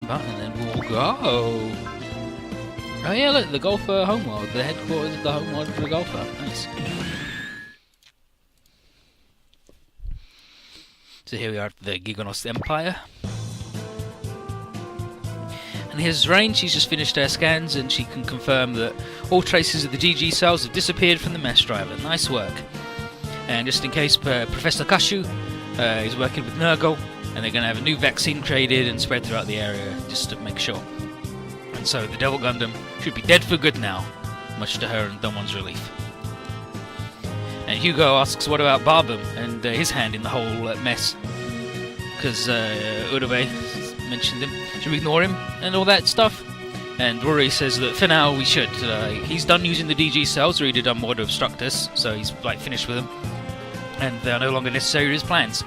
button and we'll go. Oh yeah, look, the Golfer homeworld, the headquarters of the homeworld of the Golfer. Nice. So here we are at the Gigonos Empire. And here's Rain. She's just finished her scans and she can confirm that all traces of the GG cells have disappeared from the mesh driver. Nice work. And just in case, Professor Kashu is working with Nurgle, and they're going to have a new vaccine created and spread throughout the area just to make sure. And so the Devil Gundam should be dead for good now, much to her and Domon's relief. And Hugo asks what about Barbum and his hand in the whole mess, because Urabe mentioned him. Should we ignore him and all that stuff? And Rory says that for now we should. He's done using the DG cells, or he did done more to obstruct us, so he's like finished with them, and they are no longer necessary to his plans.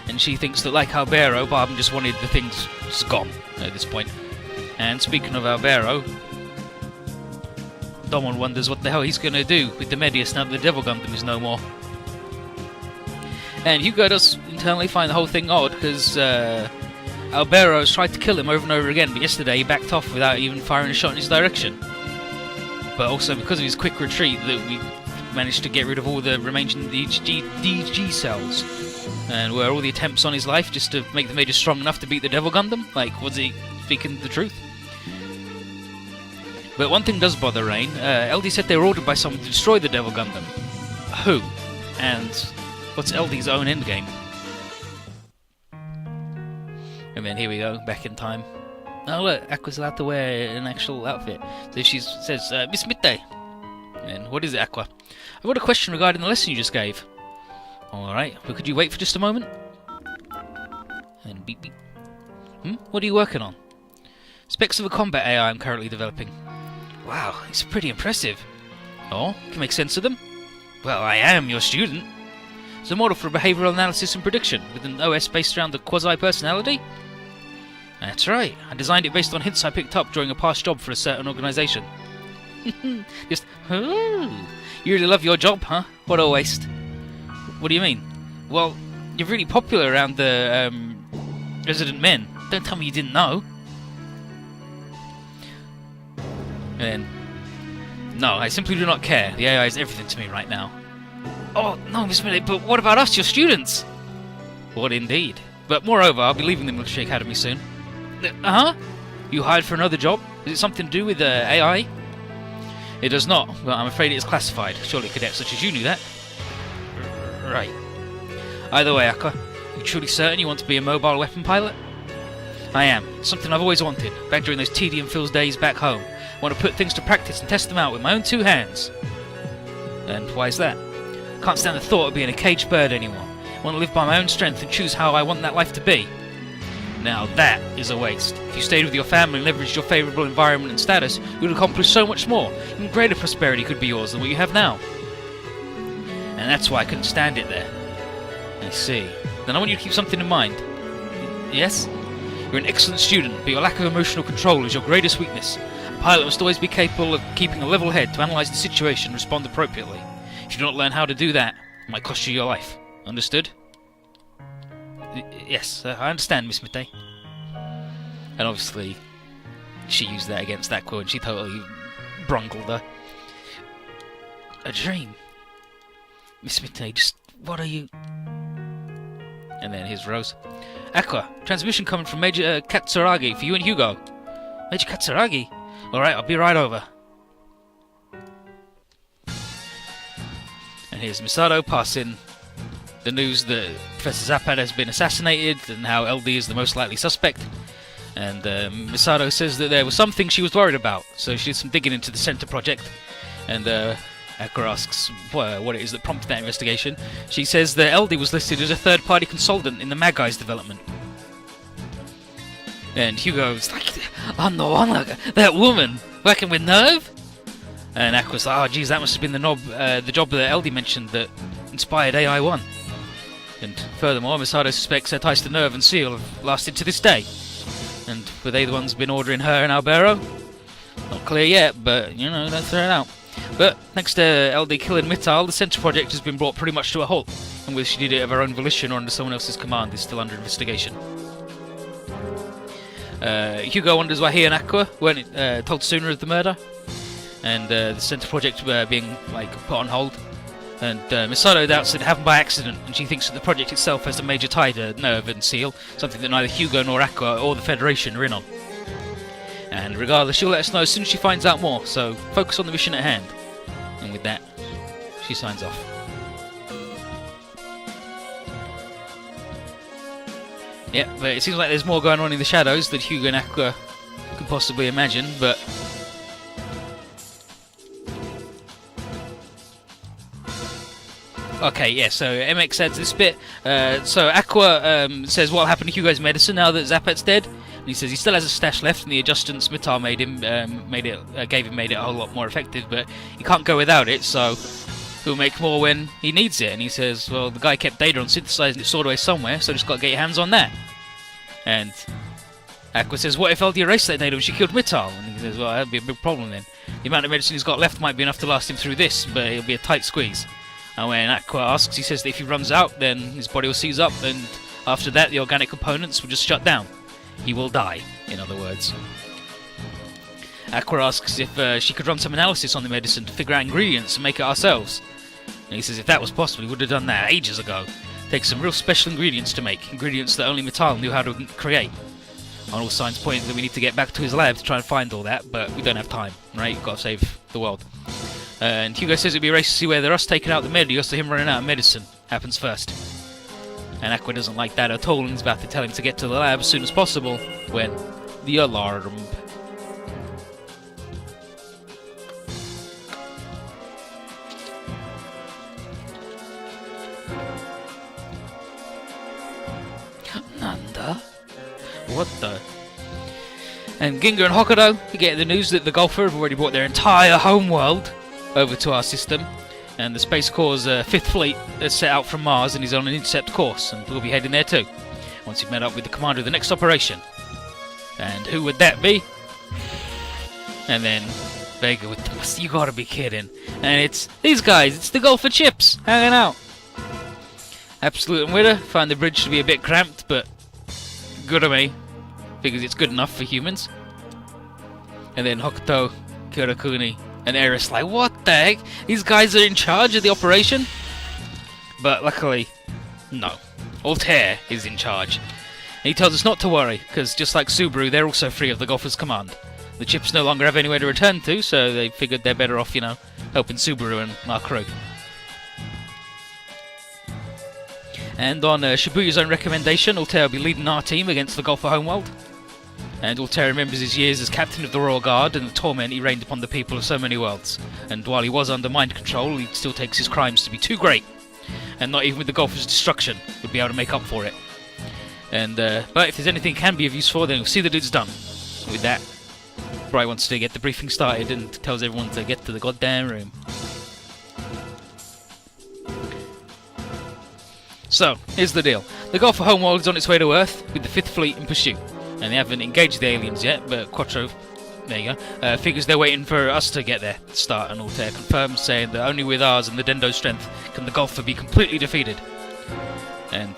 And she thinks that, like Albero, Barbum just wanted the things just gone at this point. And speaking of Albero, Domon wonders what the hell he's going to do with the Medius now that the Devil Gundam is no more. And Hugo does internally find the whole thing odd, because Albero's tried to kill him over and over again, but yesterday he backed off without even firing a shot in his direction. But also because of his quick retreat that we managed to get rid of all the remaining DG cells. And were all the attempts on his life just to make the Major strong enough to beat the Devil Gundam? Like, was he speaking the truth? But one thing does bother Rain. LD said they were ordered by someone to destroy the Devil Gundam. Who? And what's LD's own endgame? And then here we go, back in time. Oh look, Aqua's allowed to wear an actual outfit. So she says, Miss Midday. And what is it, Aqua? I've got a question regarding the lesson you just gave. Alright, but could you wait for just a moment? And beep beep. What are you working on? Specs of a combat AI I'm currently developing. Wow, it's pretty impressive. Oh, can make sense of them? Well, I am your student. It's a model for behavioural analysis and prediction, with an OS based around the quasi-personality? That's right, I designed it based on hints I picked up during a past job for a certain organisation. Just, you really love your job, huh? What a waste. What do you mean? Well, you're really popular around the resident men. Don't tell me you didn't know. And then, no, I simply do not care. The AI is everything to me right now. Oh, no, Miss Millie, but what about us, your students? What indeed. But moreover, I'll be leaving the Military Academy soon. Uh-huh? You hired for another job? Is it something to do with AI? It does not, but I'm afraid it is classified. Surely cadets such as you knew that. Right. Either way, Aqua, you truly certain you want to be a mobile weapon pilot? I am. It's something I've always wanted, back during those tedium-filled days back home. I want to put things to practice and test them out with my own two hands. And why is that? Can't stand the thought of being a caged bird anymore. I want to live by my own strength and choose how I want that life to be. Now that is a waste. If you stayed with your family and leveraged your favourable environment and status, you would accomplish so much more. Even greater prosperity could be yours than what you have now. And that's why I couldn't stand it there. I see. Then I want you to keep something in mind. Yes? You're an excellent student, but your lack of emotional control is your greatest weakness. A pilot must always be capable of keeping a level head to analyse the situation and respond appropriately. If you do not learn how to do that, it might cost you your life. Understood? Yes, I understand, Miss Midday. And obviously, she used that against Aqua and she totally brungled her. A dream? Miss Midday, just what are you... And then here's Rose. Aqua, transmission coming from Major Katsuragi for you and Hugo. Major Katsuragi? Alright, I'll be right over. And here's Misato passing the news that Professor Zapad has been assassinated and how LD is the most likely suspect. And Misato says that there was something she was worried about, so she did some digging into the Center project. And Aqua asks what it is that prompted that investigation. She says that LD was listed as a third-party consultant in the Magai's development. And Hugo's like, oh no, that woman working with Nerve? And Aqua's like, oh geez, that must have been the job that LD mentioned that inspired AI-1. And furthermore, Misato suspects her ties to Nerve and Seal have lasted to this day. And were they the ones been ordering her and Albero? Not clear yet, but you know, don't throw it out. But thanks to LD killing Mittal, the Center project has been brought pretty much to a halt, and whether she did it of her own volition or under someone else's command is still under investigation. Hugo wonders why he and Aqua weren't told sooner of the murder, and the Center project being put on hold. And Misato doubts it happened by accident, and she thinks that the project itself has a major tie to Nerve and Seal, something that neither Hugo nor Aqua or the Federation are in on. And regardless, she'll let us know as soon as she finds out more, so focus on the mission at hand. And with that, she signs off. Yeah, but it seems like there's more going on in the shadows that Hugo and Aqua could possibly imagine, but... Okay, yeah, so MX adds this bit. So Aqua says what happened to Hugo's medicine now that Zapat's dead. And he says he still has a stash left, and the adjustments Mitar made it a whole lot more effective, but he can't go without it, so he'll make more when he needs it. And he says, well, the guy kept data on synthesizing it stored away somewhere, so just got to get your hands on that. And Aqua says, what if LD erased that data when she killed Mitar? And he says, well, that'd be a big problem then. The amount of medicine he's got left might be enough to last him through this, but it'll be a tight squeeze. And when Aqua asks, he says that if he runs out, then his body will seize up, and after that the organic components will just shut down. He will die, in other words. Aqua asks if she could run some analysis on the medicine to figure out ingredients and make it ourselves. And he says if that was possible, he would have done that ages ago. Takes some real special ingredients to make, ingredients that only Mital knew how to create. On all signs point that we need to get back to his lab to try and find all that, but we don't have time, right? We've got to save the world. And Hugo says it'd be a race to see whether us taking out the Medios or him running out of medicine happens first. And Aqua doesn't like that at all, and he's about to tell him to get to the lab as soon as possible when the alarm. Nanda? What the? And Ginga and Hokkaido get the news that the Golfer have already brought their entire homeworld over to our system, and the Space Corps' 5th Fleet has set out from Mars and is on an intercept course, and we'll be heading there too, once you've met up with the commander of the next operation. And who would that be? And then Vega with the... You gotta be kidding. And it's these guys, it's the Golfer Chips, hanging out. Absolute and Witter find the bridge to be a bit cramped, but good of me, because it's good enough for humans. And then Hokuto, Kyorakuni, and Eris like, what the heck? These guys are in charge of the operation? But luckily, no. Altair is in charge. And he tells us not to worry, because just like Subaru, they're also free of the Golfer's command. The Chips no longer have anywhere to return to, so they figured they're better off, helping Subaru and our crew. And on Shibuya's own recommendation, Altair will be leading our team against the Golfer homeworld. And Altair remembers his years as captain of the Royal Guard and the torment he rained upon the people of so many worlds. And while he was under mind control, he still takes his crimes to be too great. And not even with the Golfer's destruction would be able to make up for it. And but if there's anything can be of use for, then we'll see that it's done. With that, Bright wants to get the briefing started and tells everyone to get to the goddamn room. So, here's the deal. The Golfer homeworld is on its way to Earth with the 5th Fleet in pursuit. And they haven't engaged the aliens yet, but Quattro, there you go, figures they're waiting for us to get there to start, and Altair confirms, saying that only with ours and the Dendo's strength can the Golfer be completely defeated. And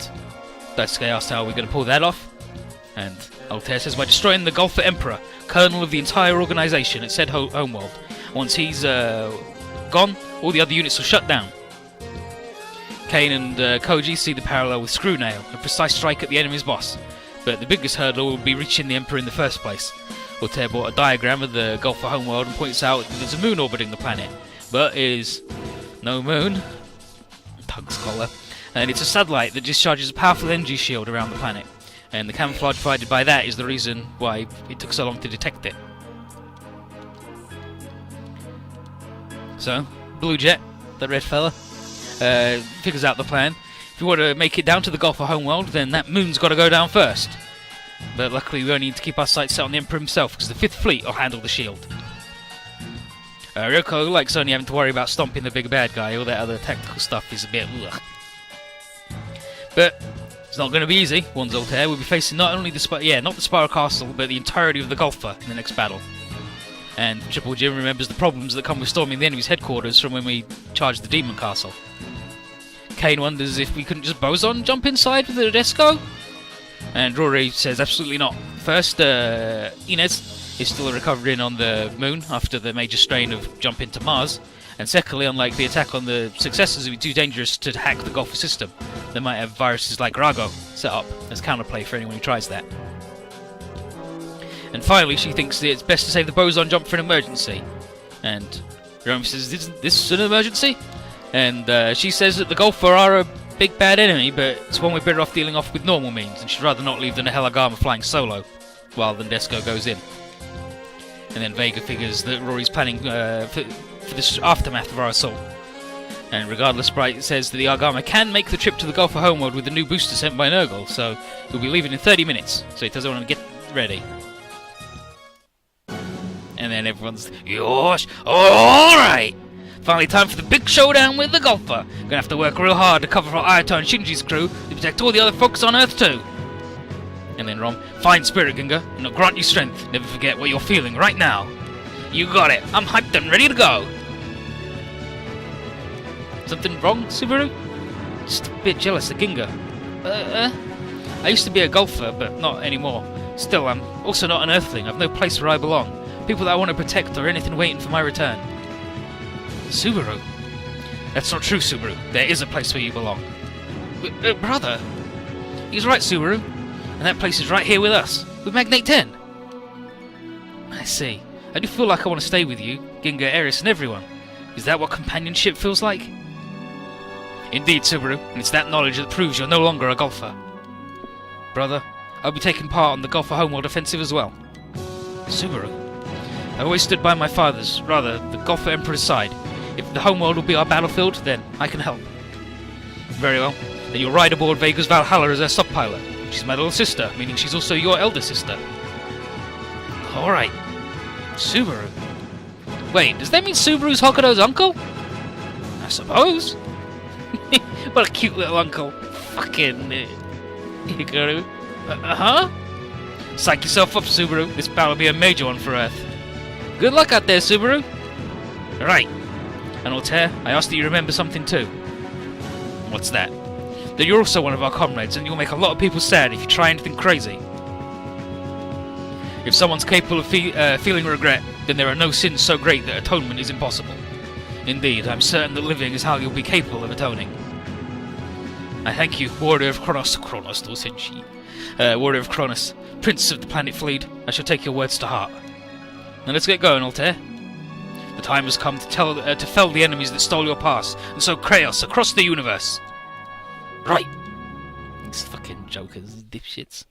Daisuke asks how we're going to pull that off, and Altair says by destroying the Golfer Emperor, colonel of the entire organisation at said homeworld. Once he's gone, all the other units will shut down. Kane and Koji see the parallel with Screwnail, a precise strike at the enemy's boss. But the biggest hurdle will be reaching the Emperor in the first place. Altair brought a diagram of the Golfer homeworld and points out that there's a moon orbiting the planet, but it is no moon. Tug's collar. And it's a satellite that discharges a powerful energy shield around the planet, and the camouflage provided by that is the reason why it took so long to detect it. So, Blue Jet, the red fella, figures out the plan. If you want to make it down to the Golfer homeworld, then that moon's got to go down first. But luckily we only need to keep our sights set on the Emperor himself, because the 5th Fleet will handle the shield. Ryoko likes only having to worry about stomping the big bad guy. All that other tactical stuff is a bit ugh. But it's not going to be easy, warns Altair. We'll be facing not only not the Spiral Castle, but the entirety of the Golfer in the next battle. And Triple Jim remembers the problems that come with storming the enemy's headquarters from when we charged the Demon Castle. Kane wonders if we couldn't just boson jump inside with the Desco? And Rory says absolutely not. first, Inez is still recovering on the moon after the major strain of jumping to Mars. And secondly, unlike the attack on the successors, it would be too dangerous to hack the Golfer system. They might have viruses like Rago set up as counterplay for anyone who tries that. And finally, she thinks that it's best to save the boson jump for an emergency. And Rome says, "Isn't this an emergency?" And she says that the Golfer are a big bad enemy, but it's one we're better off dealing off with normal means, and she'd rather not leave than a Helagama flying solo, while Desco goes in. And then Vega figures that Rory's planning for this aftermath of our assault. And regardless, Bright says that the Argama can make the trip to the Golfer homeworld with the new booster sent by Nurgle, so he'll be leaving in 30 minutes, so he doesn't want to get ready. And then everyone's, "Yosh, alright! Finally time for the big showdown with the Golfer. Gonna have to work real hard to cover for Ayato and Shinji's crew to protect all the other folks on Earth too." And then Rom, "Fine spirit, Ginga, and I'll grant you strength. Never forget what you're feeling right now." "You got it. I'm hyped and ready to go." Something wrong, Subaru? Just a bit jealous of Ginga. I used to be a Golfer, but not anymore. Still, I'm also not an Earthling. I've no place where I belong. People that I want to protect or anything waiting for my return. Subaru? That's not true, Subaru. There is a place where you belong. Brother? He's right, Subaru. And that place is right here with us. With Magnate 10. I see. I do feel like I want to stay with you, Ginga, Eris, and everyone. Is that what companionship feels like? Indeed, Subaru. And it's that knowledge that proves you're no longer a Golfer. Brother, I'll be taking part on the Golfer homeworld offensive as well. Subaru? I always stood by my father's, rather, the Golfer Emperor's side. If the homeworld will be our battlefield, then I can help. Very well. Then you'll ride aboard Vega's Valhalla as our sub-pilot. She's my little sister, meaning she's also your elder sister. Alright. Subaru. Wait, does that mean Subaru's Hokuto's uncle? I suppose. What a cute little uncle. Fucking Hikaru. Huh? Psych yourself up, Subaru. This battle will be a major one for Earth. Good luck out there, Subaru. Right. And Altair, I ask that you remember something too. What's that? That you're also one of our comrades, and you'll make a lot of people sad if you try anything crazy. If someone's capable of feeling regret, then there are no sins so great that atonement is impossible. Indeed, I'm certain that living is how you'll be capable of atoning. I thank you, Warrior of Kronos, Warrior of Kronos, Prince of the Planet Fleet. I shall take your words to heart. Now let's get going, Altair. The time has come to fell the enemies that stole your past, and sow chaos across the universe. Right. These fucking jokers, dipshits.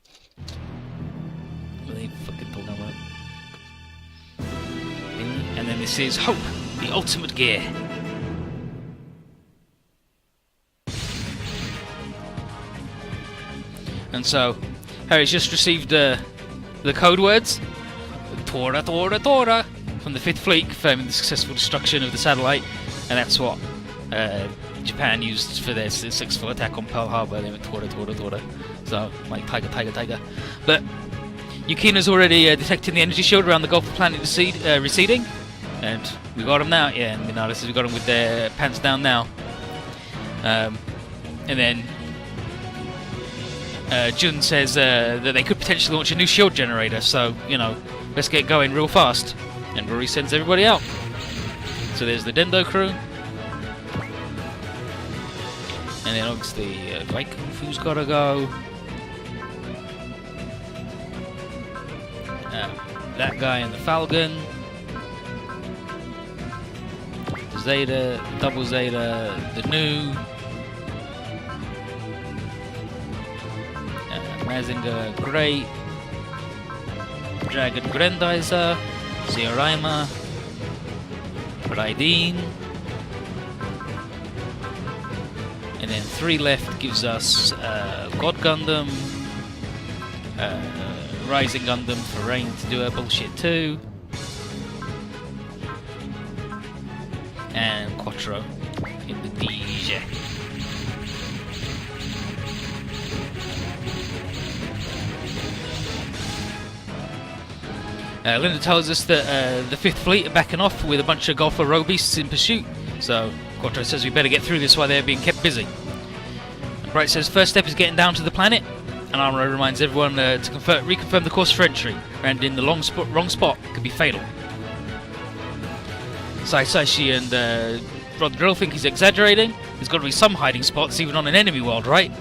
What are they fucking talking about? And then this is Hope, the ultimate gear. And so, Harry's just received the code words. Tora, Tora, Tora, from the 5th Fleet, confirming the successful destruction of the satellite. And that's what Japan used for their successful attack on Pearl Harbor. They went Tora, Tora, Tora. So, like, tiger, tiger, tiger. But Yukina's already detecting the energy shield around the Gulf planet receding. And we got him now. Yeah, and notice we got him with their pants down now. And then Jun says that they could potentially launch a new shield generator, so, you know, let's get going real fast. And Rory sends everybody out. So there's the Dendo crew. And then obviously, Fu's gotta go. That guy in the Falcon. The Zeta, Double Zeta, the new. Mazinger, Great, Dragon Grandizer, Zioraima, Raideen, and then 3 left gives us God Gundam, Rising Gundam for Rain to do her bullshit too, and Quattro in the DJ. Linda tells us that the 5th Fleet are backing off with a bunch of Golfer rogue beasts in pursuit, so Quattro says we better get through this while they're being kept busy. And Bright says first step is getting down to the planet, and Armor reminds everyone to reconfirm the course for entry, and in the wrong spot could be fatal. Saisashi and Rod Drill think he's exaggerating. There's got to be some hiding spots, even on an enemy world, right?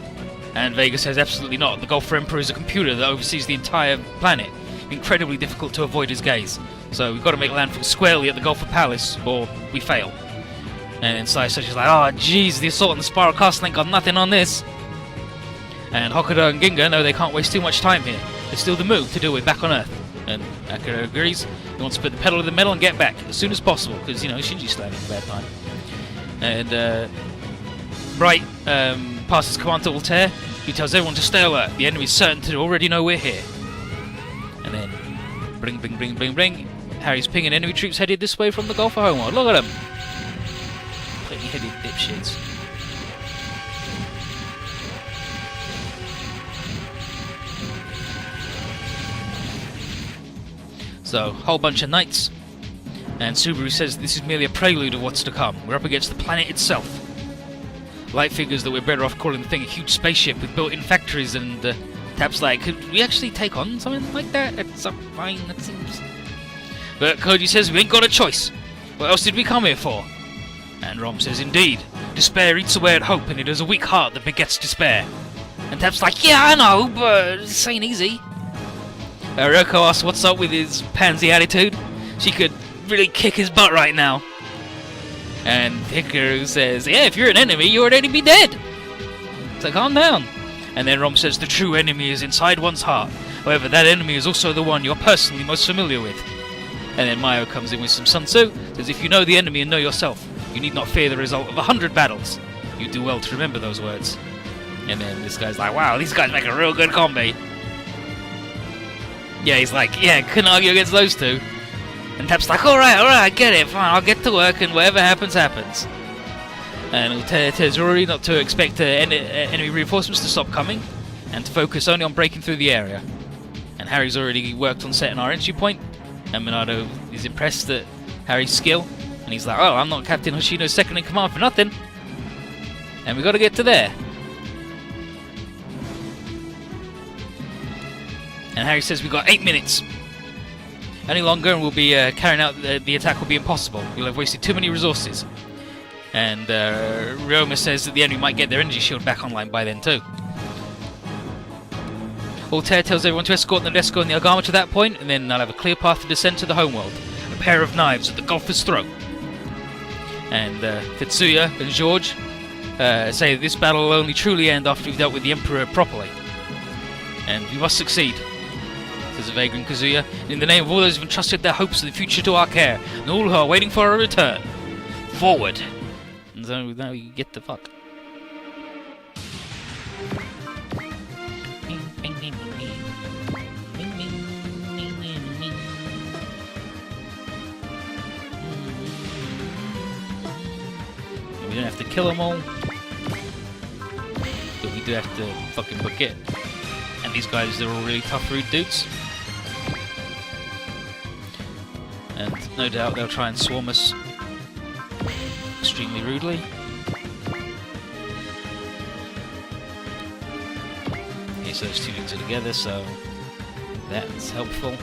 And Vega says absolutely not. The Golfer Emperor is a computer that oversees the entire planet. Incredibly difficult to avoid his gaze. So we've got to make landfall squarely at the Golfer Palace, or we fail. And then Saisashi's like, oh jeez, the assault on the Spiral Castle ain't got nothing on this. And Hokuto and Ginga know they can't waste too much time here. There's still the move to deal with back on Earth. And Akira agrees. He wants to put the pedal to the metal and get back as soon as possible, because, you know, Shinji's standing a bad time. And Bright passes command to Altair, who tells everyone to stay alert. The enemy's certain to already know we're here. And then, bling, bling, bling, bling, bling. Harry's pinging enemy troops headed this way from the Golfer homeworld. Look at them! Platy-headed dipshits. So, whole bunch of knights. And Subaru says this is merely a prelude of what's to come. We're up against the planet itself. Light figures that we're better off calling the thing a huge spaceship with built-in factories, and Tap's like, could we actually take on something like that? It's fine, that seems... But Koji says we ain't got a choice. What else did we come here for? And Rom says, indeed. Despair eats away at hope, and it is a weak heart that begets despair. And Tap's like, yeah, I know, but this ain't easy. Ryoko asks what's up with his pansy attitude. She could really kick his butt right now. And Hikaru says, yeah, if you're an enemy, you would already be dead. So calm down. And then Rom says the true enemy is inside one's heart. However, that enemy is also the one you're personally most familiar with. And then Mayo comes in with some Sun Tzu, says if you know the enemy and know yourself, you need not fear the result of 100 battles. You do well to remember those words. And then this guy's like, wow, these guys make a real good combi. Yeah, he's like, yeah, couldn't argue against those two. And Tap's like, alright, I get it, fine, I'll get to work and whatever happens, happens. And Altair tells Rory not to expect enemy reinforcements to stop coming, and to focus only on breaking through the area. And Harry's already worked on setting our entry point, and Minato is impressed at Harry's skill, and he's like, oh, I'm not Captain Hoshino's second in command for nothing. And we got to get to there. And Harry says we've got 8 minutes. Any longer and we'll be carrying out the attack will be impossible. We'll have wasted too many resources. And Ryoma says that the enemy might get their energy shield back online by then too. Altair tells everyone to escort the Nadesco and the Agama to that point, and then they'll have a clear path to descend to the homeworld. A pair of knives at the golfer's throat. And Tetsuya and George say that this battle will only truly end after we've dealt with the Emperor properly. And we must succeed, says Vega and Kazuya, in the name of all those who've entrusted their hopes of the future to our care, and all who are waiting for our return. Forward! And so now you get the fuck. We don't have to kill them all, but we do have to fucking book it. And these guys, they're all really tough, rude dudes. And no doubt they'll try and swarm us extremely rudely. Okay, so those two dudes are together, so that's helpful.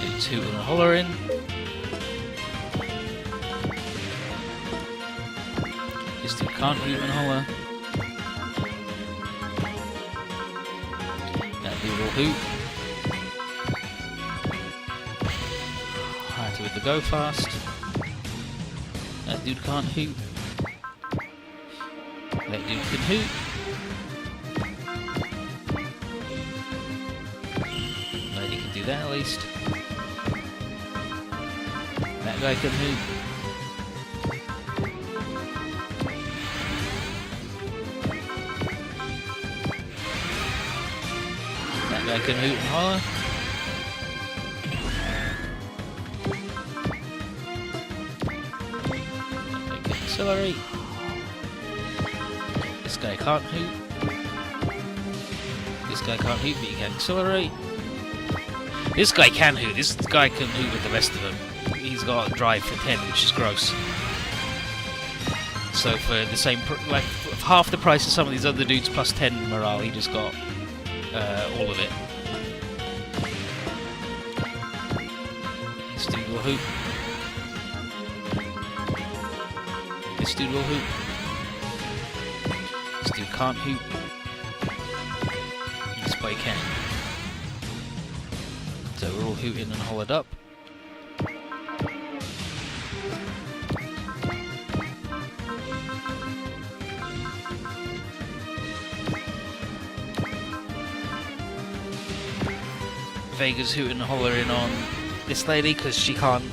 Do two and a holler in. This dude can't even holler. That dude will hoot. Hard with the go fast. That dude can't hoot. That dude can hoot. Lady can do that at least. That guy can hoot. That guy can hoot and holler. That guy can accelerate. This guy can't hoot. This guy can't hoot, but he can accelerate. This guy can hoot. This guy can hoot with the rest of them. He's got a drive for 10, which is gross. So for the same, like half the price of some of these other dudes plus 10 morale, he just got all of it. This dude will hoot. This dude will hoot. This dude can't hoot. This boy can. So we're all hooting and hollowed up. Vega's hooting and hollering on this lady because she can't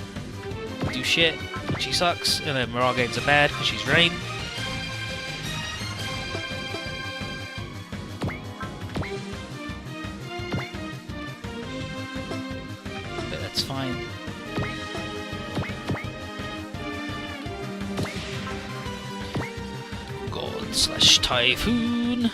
do shit. She sucks. And then Morale games are bad because she's Rain. But that's fine. God/Typhoon.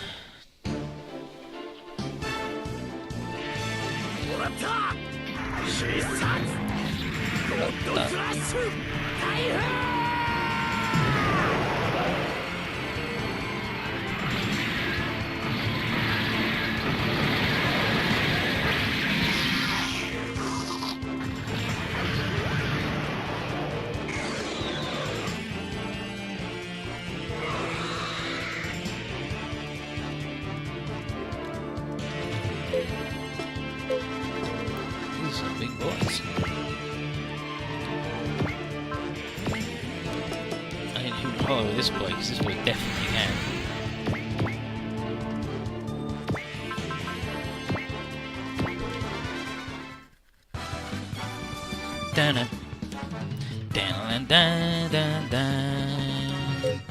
These are big boys. I didn't even follow this boy because this boy definitely can. Dun dun dun dun dun dun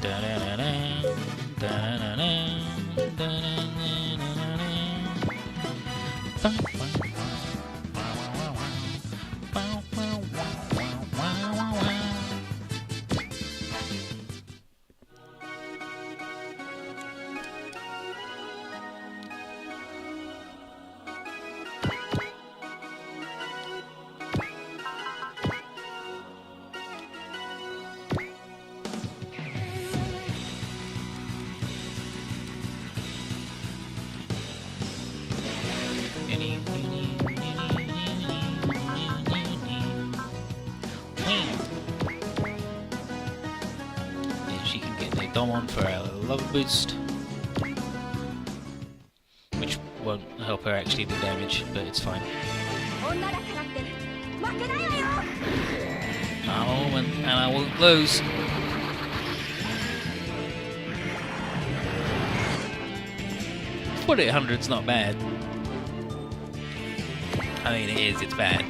dun dun. She can get the dom on for a love boost, which won't help her actually do damage, but it's fine. Oh, and I won't lose. $4,800's not bad. I mean, it is, it's bad.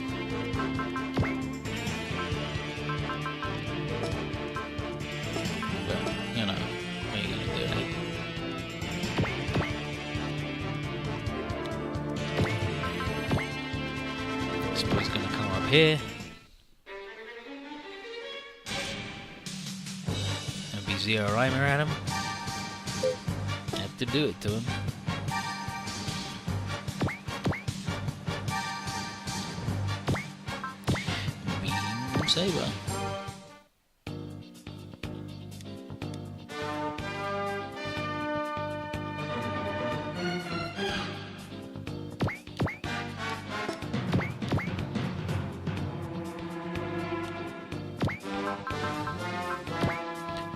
But, you know, what are you gonna do, eh? This boy's gonna come up here. And be Zero Rhymer at him. Have to do it to him. Saber.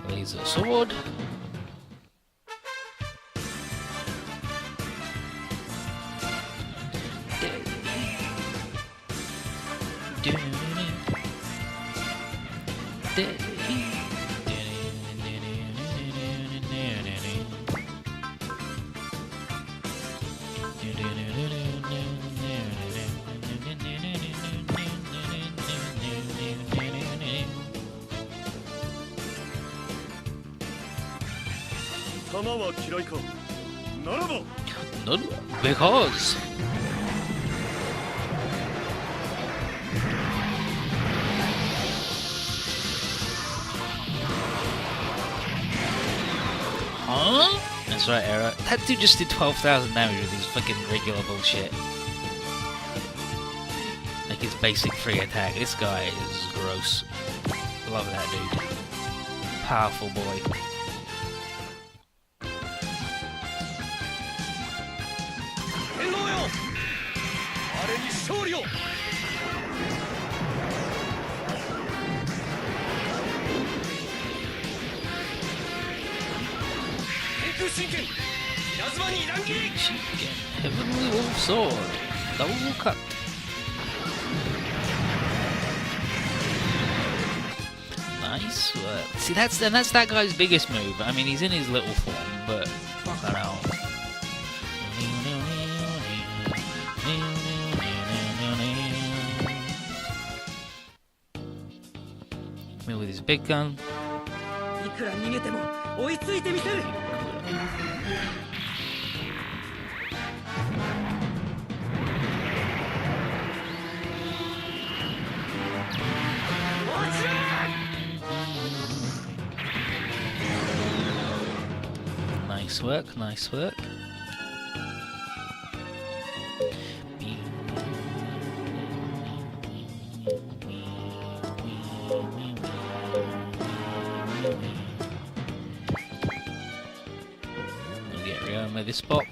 Laser sword. No, because huh? That's right, Era. That dude just did 12,000 damage with his fucking regular bullshit. basic free attack. This guy is gross. Love that dude. Powerful boy. Heavenly Wolf Sword. Double cut. Nice work. See, that's that guy's biggest move. I mean, he's in his little form, but fuck that out. Me with his big gun. Nice work, nice work. We'll get Ryon with this pop.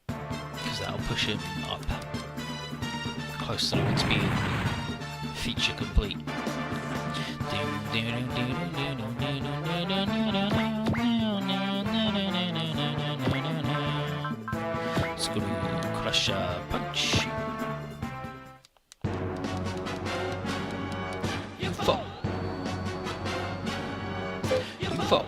Because that'll push him up close to the speed. Feature complete. Screw crusher punch. You fall. You fall.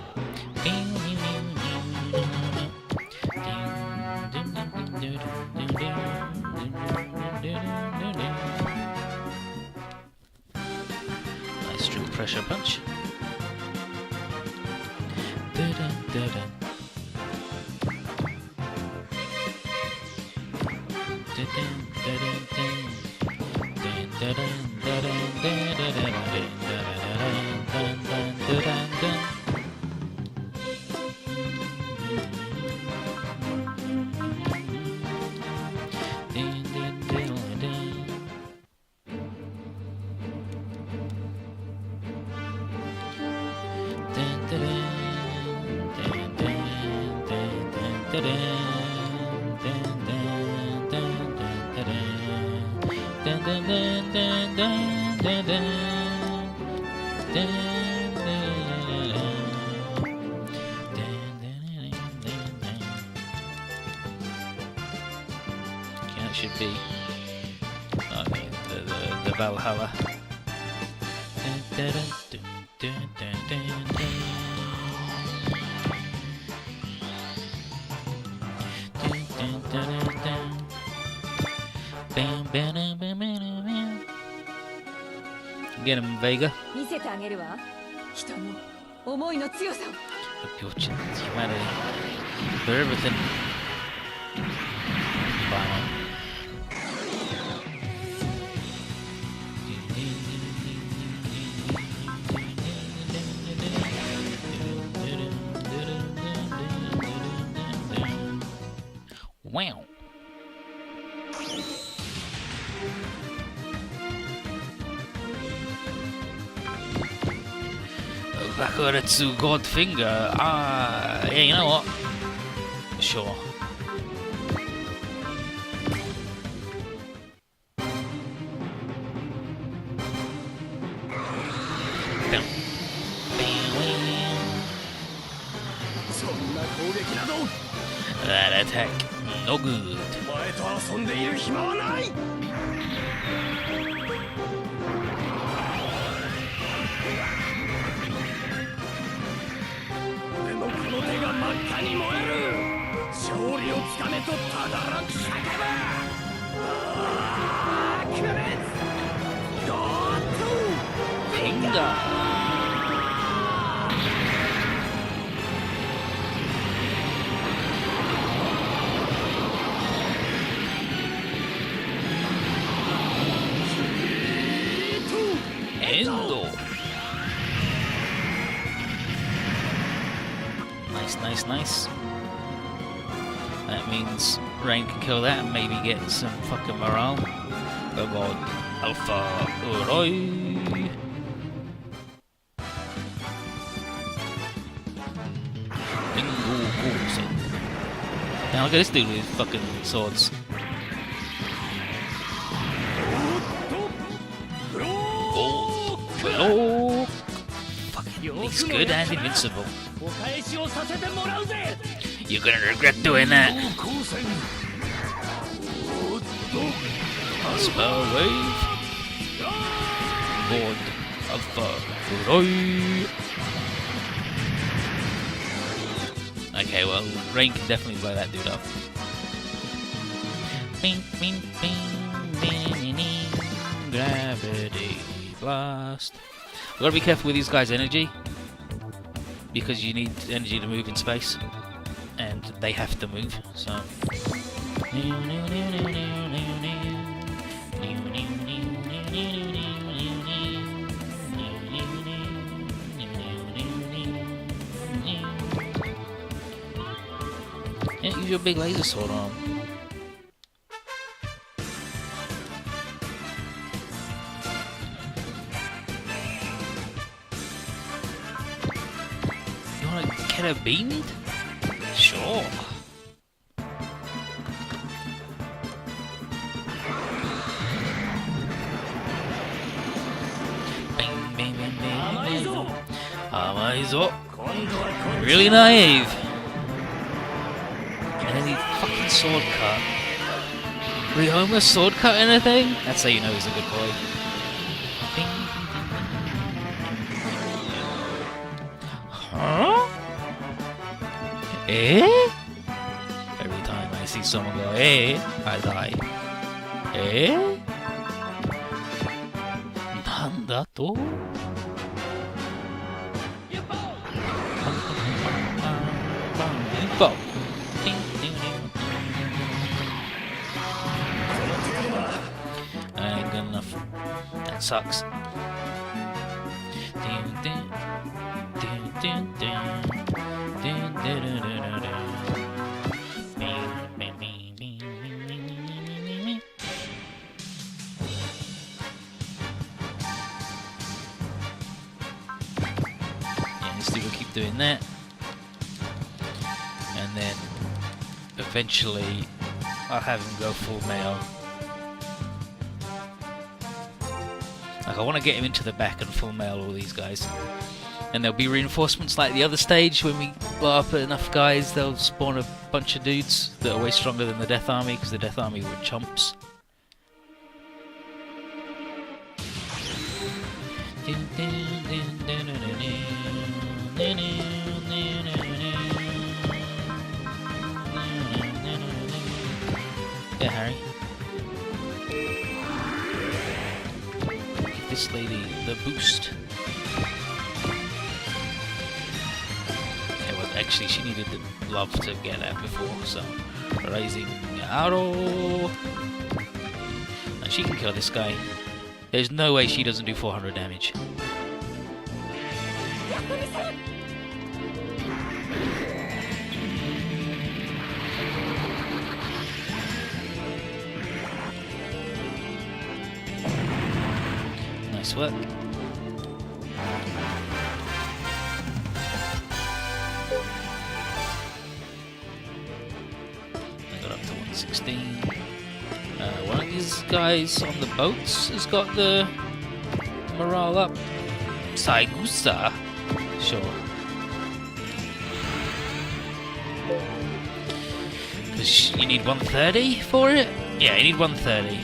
Nice true pressure punch. That should be the Valhalla. Get him, Vega. Hope your humanity for everything. Violent. Wow. Bakuretsu Godfinger. Yeah, you know what? Sure. That attack, no good. Finger. Endo. Nice, nice, nice. means Rain can kill that and maybe get some fucking morale. Oh god. Alpha Uroi. Now look at this dude with fucking swords. Oh, fucking, he's good and invincible. You're gonna regret doing that. Spell wave. Lord Alpha Uroi. Okay, well, Rain can definitely blow that dude up. Bing, bing, bing, bing, bing, gravity blast. We've got to be careful with these guys' energy, because you need energy to move in space, and they have to move, so... Yeah, use your big laser sword on him. You wanna get her beamed? Sure. Bing, bing, bing, bing, bing. Amaizo. Really naive. And then he fucking sword cut. Will Homer sword cut anything? That's how you know he's a good boy. Bing. Huh? Eh? Every time I see someone go, eh, I die. Eh? Nanda to? Info. Ain't good enough. That sucks. Yeah, this dude will keep doing that. And then eventually I'll have him go full male. Like, I want to get him into the back and full mail all these guys. And there'll be reinforcements like the other stage. When we blow up enough guys, they'll spawn a bunch of dudes that are way stronger than the Death Army, because the Death Army were chumps. Yeah, Harry. Give this lady the boost. Okay, well, actually, she needed the love to get that before, so... Rising arrow. And she can kill this guy. There's no way she doesn't do 400 damage. Nice work. I got up to 116. One of these guys on the boats has got the morale up. Saigusa. Sure. Because you need 130 for it? Yeah, you need 130.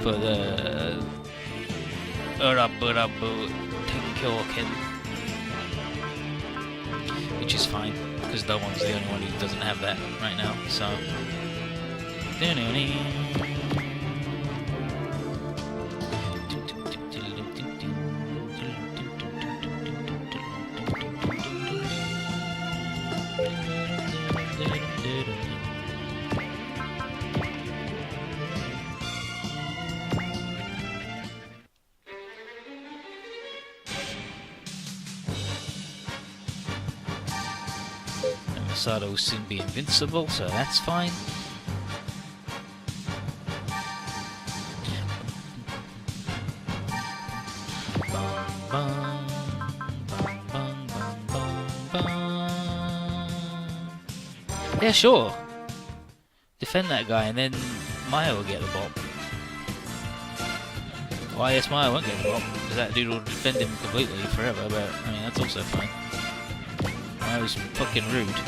For the Urabu Tenkyoken. Which is fine, because no one's the only one who doesn't have that right now, so... Masato will soon be invincible, so that's fine. Yeah, sure. Defend that guy and then Maya will get the bop. Well, I guess Maya won't get the bop, because that dude will defend him completely forever, but I mean, that's also fine. Maya was fucking rude.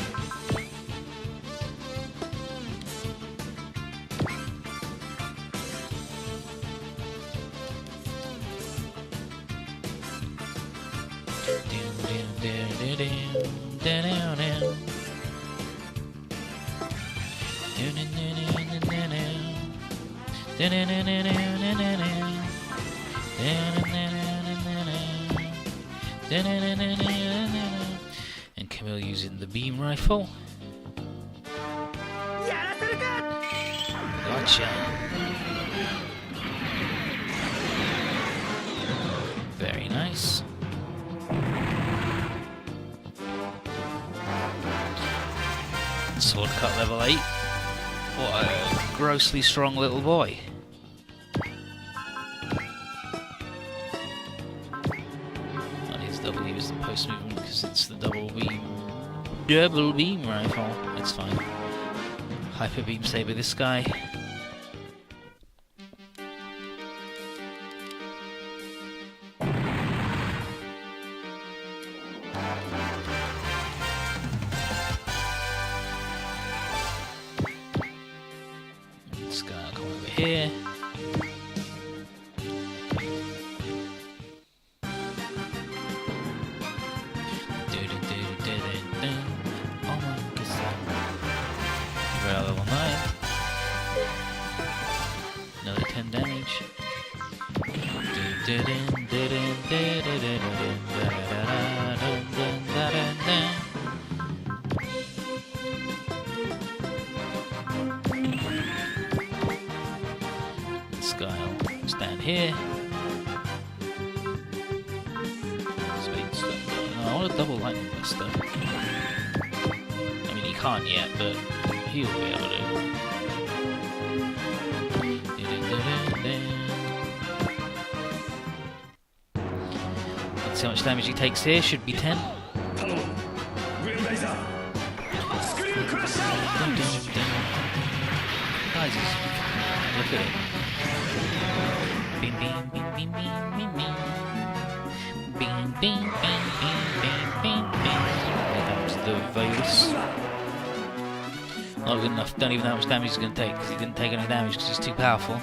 And Camille using the beam rifle. Gotcha. Very nice. Sword cut level 8. What a grossly strong little boy. W is the post movement because it's the double beam rifle. It's fine. Hyper beam saber this guy. This guy will come over here. Level 9. Another 10 damage. This guy will stand here. I want a double lightning buster. I mean, he can't yet, but he'll be able to. Let's see how much damage he takes here. Should be 10. Guys, look at it. Bing, bing, bing, bing, bing, bing, bing. Bing, bing, bing, bing, bing, bing, bing. Here comes the virus. Not good enough. Don't even know how much damage he's going to take, because he didn't take any damage because he's too powerful.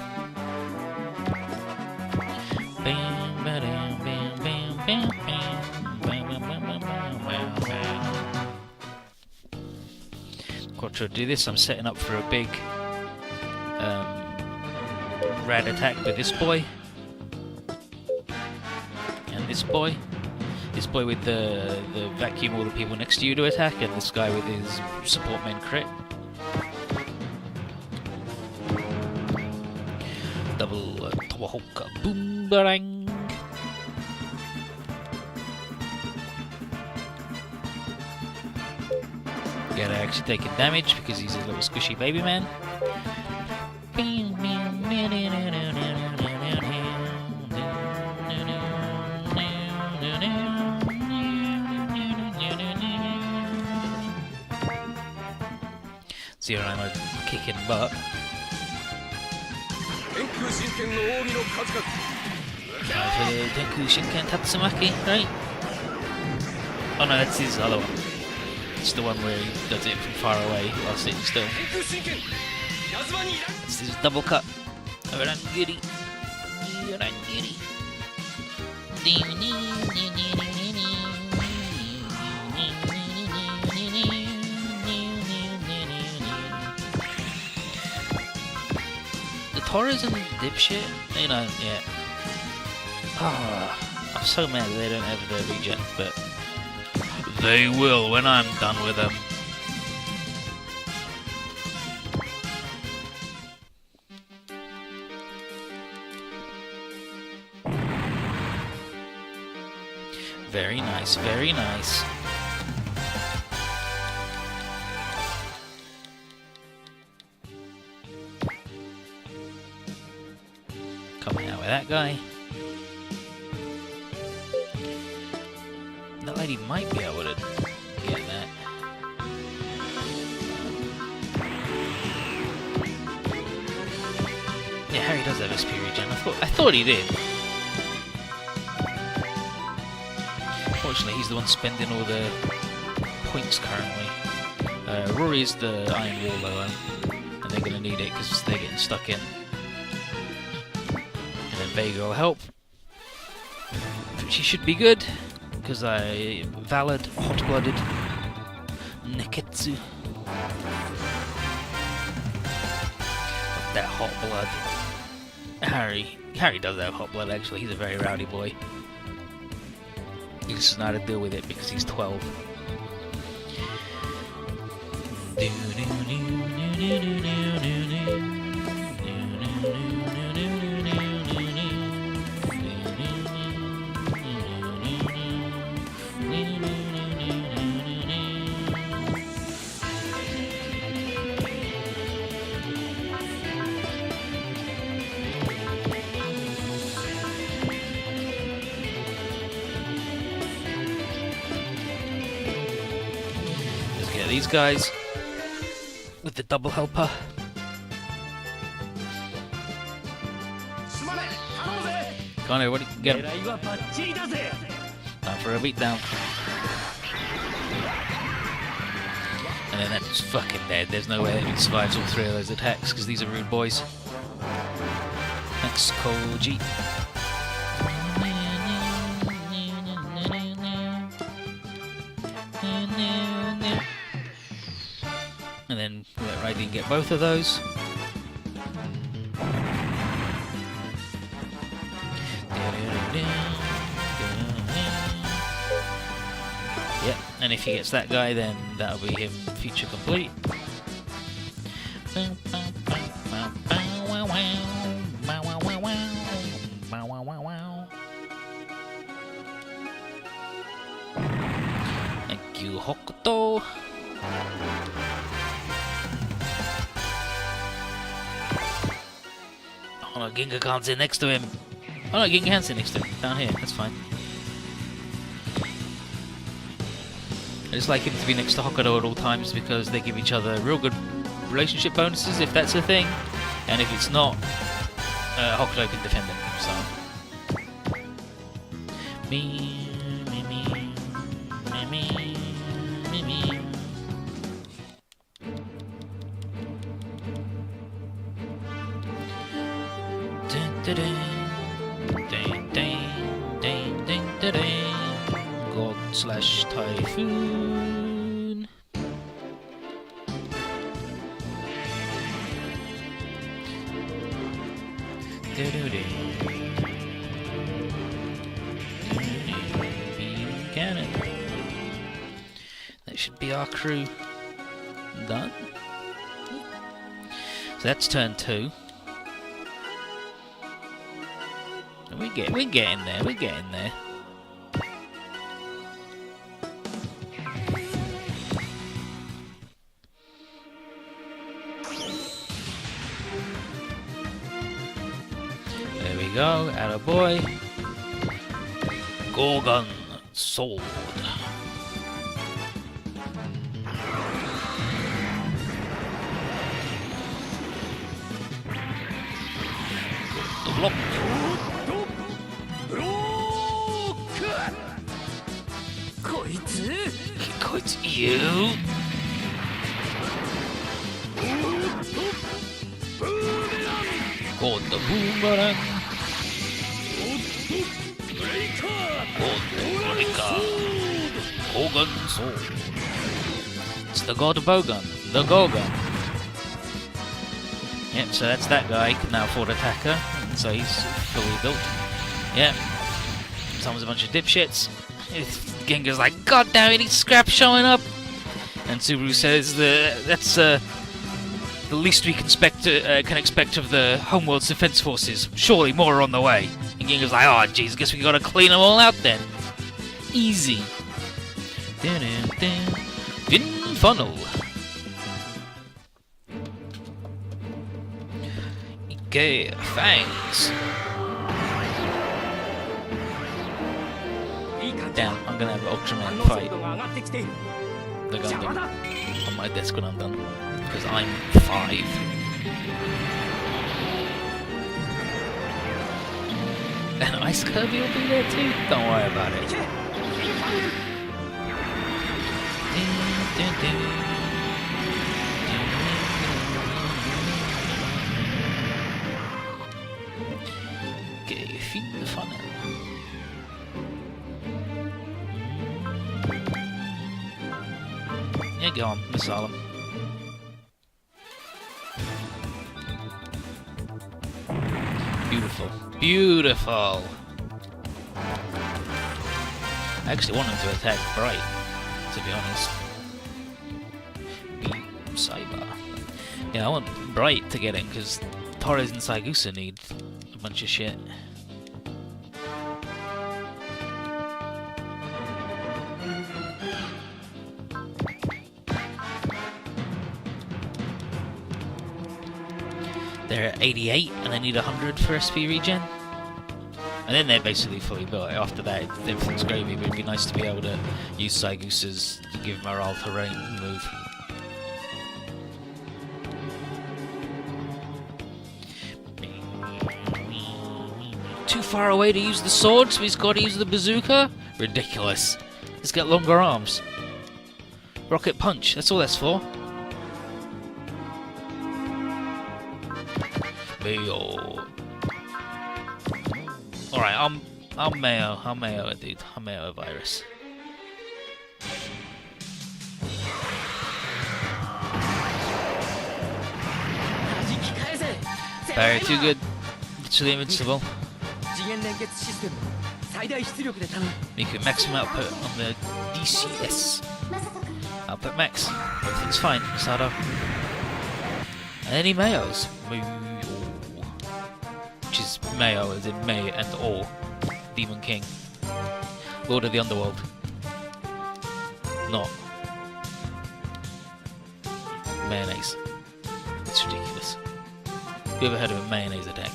Quattro do this. I'm setting up for a big rad attack with this boy and this boy. This boy with the vacuum all the people next to you to attack, and this guy with his support men crit. Double Tomahawk Boomerang. Gotta actually taking damage because he's a little squishy baby man. Zero ammo kicking butt. Denku Shinken Tatsumaki, right? Oh no, that's his other one. It's the one where he does it from far away while sitting still. This is double cut. Orangiri. Orangiri. The Torres and the dipshit, you know, yeah. Oh, I'm so mad that they don't have their regen, but they will when I'm done with them. Very nice, very nice. that guy. That lady might be able to get that. Yeah, Harry does have SP regen. I thought he did. Unfortunately, he's the one spending all the points currently. Rory's the Iron Wall though, and they're going to need it because they're getting stuck in. And then Vega will help. She should be good because I valid, hot-blooded Neketsu. That hot blood. Harry does have hot blood actually. He's a very rowdy boy. He just doesn't know how to deal with it because he's 12. These guys with the double helper. Come on, everybody, get him. Time for a beatdown. And then that's fucking dead. There's no way that he survives all three of those attacks because these are rude boys. Thanks, Koji. And then let Raiden get both of those. Yep, and if he gets that guy, then that'll be him feature complete. Thank you, Hokuto. Oh no, Ginga can't sit next to him. Oh no, Ginga can sit next to him. Down here, that's fine. I just like him to be next to Hokuto at all times because they give each other real good relationship bonuses if that's a thing. And if it's not, Hokuto can defend him, so. God/Typhoon. Cannon. That should be our crew done. So that's turn 2. We're getting there. We're getting there. There we go. Attaboy. Gorgon Sword. The block. It's you. God the boomerang. God the breaker. Gorgon Sword. It's the God Bogan. The Gorgon. Yep, so that's that guy. Can now afford attacker. So he's fully built. Yep. Someone's a bunch of dipshits. Genga's like, God damn it, he's scrap showing up! And Subaru says that's the least we can expect of the Homeworld's defense forces. Surely more are on the way. And Genga's like, oh jeez, guess we gotta clean them all out then. Easy. Fin funnel. Ike fangs. gonna have Ultraman fight the Gundam on my desk when I'm done, because I'm 5. And Ice Kirby will be there too. Don't worry about it. Get your feet in the funnel. Yeah, go on, missile him. Beautiful. Beautiful! I actually want him to attack Bright, to be honest. Beam Cyber. Yeah, I want Bright to get it, because Torres and Saigusa need a bunch of shit. They're at 88 and they need 100 for SP regen. And then they're basically fully built. After that, everything's gravy, but it'd be nice to be able to use Saigusa's to give morale terrain move. Too far away to use the sword, so he's got to use the bazooka? Ridiculous. Let's get longer arms. Rocket punch, that's all that's for. Alright, I'm Mayo it, dude. I'm Mayo virus. Barrier too good. Literally invincible. Make maximum output on the DCS. Output max. Everything's fine, Sado. Any Mayos? Which is Mayo as in May and Or. Demon King. Lord of the Underworld. Not. Mayonnaise. It's ridiculous. You ever heard of a mayonnaise attack?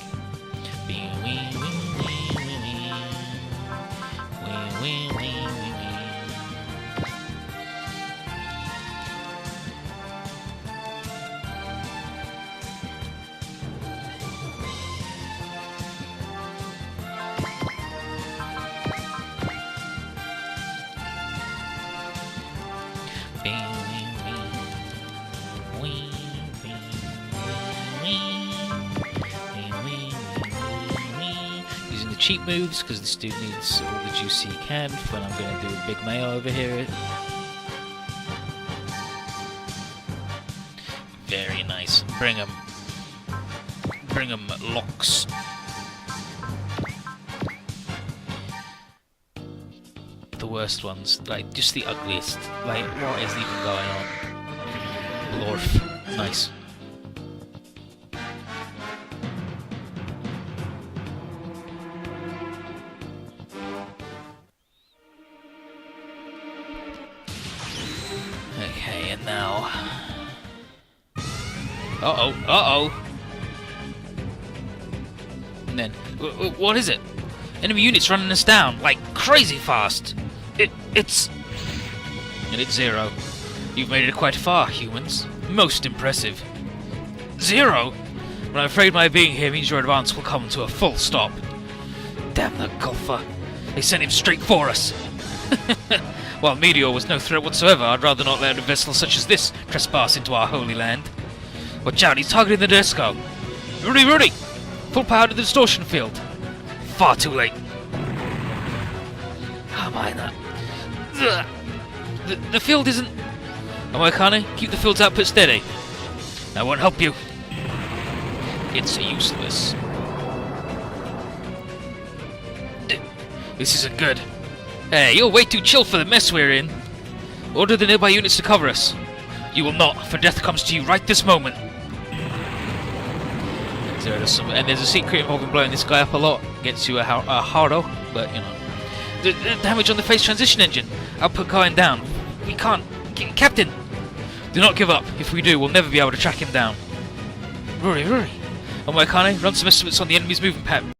Using the cheap moves because this dude needs all the juice he can when I'm going to do a big Mayo over here. Very nice. Bring him. Bring him, Locks. The worst ones, like just the ugliest. Like, what is even going on? Lorf. Nice. Okay, and now. Uh-oh. And then, what is it? Enemy units running us down, like crazy fast. It's 0. You've made it quite far, humans. Most impressive. 0? But I'm afraid my being here means your advance will come to a full stop. Damn the golfer. They sent him straight for us. While Meteor was no threat whatsoever, I'd rather not let a vessel such as this trespass into our holy land. Watch out, he's targeting the disco. Rudy! Full power to the distortion field. Far too late. How am I not? The field isn't... Am I Kane? Keep the field's output steady. I won't help you. It's useless. This isn't good. Hey, you're way too chill for the mess we're in. Order the nearby units to cover us. You will not, for death comes to you right this moment. And there's a secret involving blowing this guy up a lot. Gets you a hardo, but you know. The damage on the phase transition engine. Output going down. We can't... Captain! Do not give up. If we do, we'll never be able to track him down. Rory. Oh my Kane, run some estimates on the enemy's movement pattern.